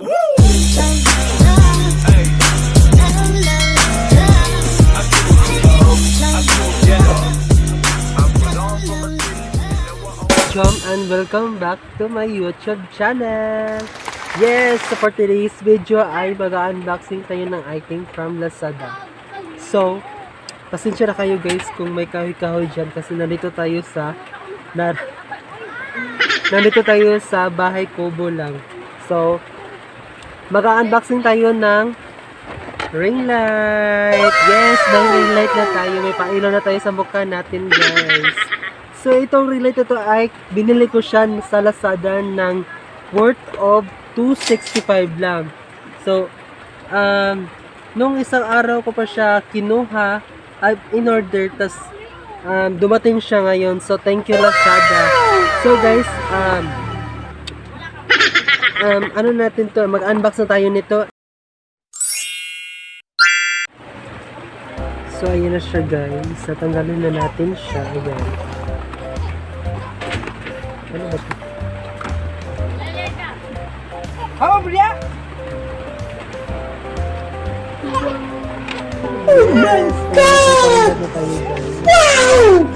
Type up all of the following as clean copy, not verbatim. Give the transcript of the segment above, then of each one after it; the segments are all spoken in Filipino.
And welcome back to my YouTube channel. Yes, so for today's video ay mag-unboxing tayo ng item from Lazada. So, pasensya na kayo guys kung may kahoy-kahoy dyan kasi nandito tayo sa bahay kubo lang. So, mag-unboxing tayo ng ring light. Yes, may ring light na tayo. May pailaw na tayo sa mukha natin guys. So, itong ring light ito ay binili ko siya sa Lazada ng worth of 265 lang. So, nung isang araw ko pa siya kinuha, I've in-order, tas dumating siya ngayon. So, thank you Lazada. So, guys, ano natin to? Mag-unbox na tayo nito. So, ayan na siya guys. Tatanggalin na natin siya. Ayan. Ano ba ito? How Bria? Oh my God! Wow!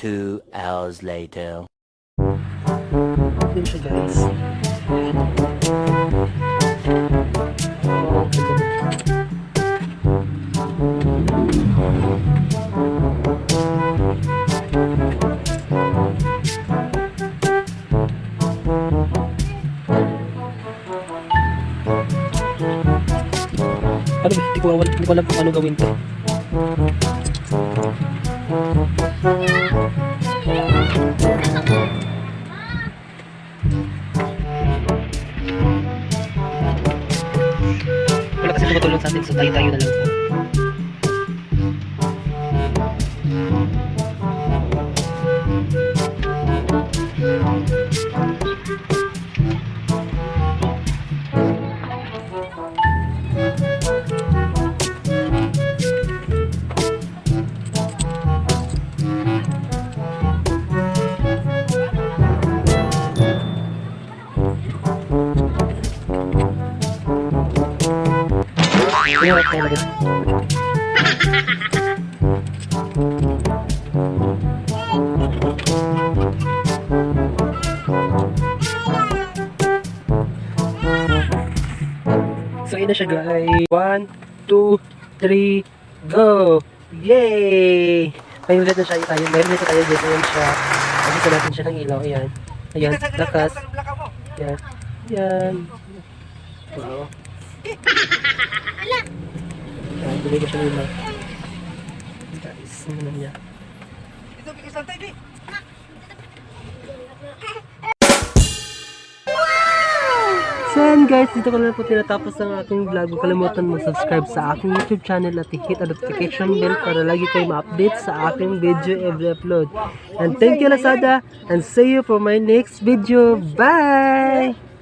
2 hours later. Yun siya guys. Ano ba? Hindi ko alam kung ano gawin to. Wala kasi tumutulong sa atin, so tayo-tayo na lang po. Hirap talaga. So, yun na siya guys. 1, 2, 3, go! Yay! May ulit na siya tayo. May ulit na tayo dito. Ayan siya. Agisa natin siya ng ilaw. Ayan. Ayan. Lakas. Ayan. Ayan. Wow. Ayan. Tuloy ko siya ng ilaw. Guys. Ano na niya. Ito, bigas lang tayo, di. So yan guys, dito ko na po tinatapos ang aking vlog. Huwag kalimutan mag-subscribe sa aking YouTube channel at hit ang notification bell para lagi kayo ma-update sa aking video every upload. And thank you Lazada and see you for my next video. Bye!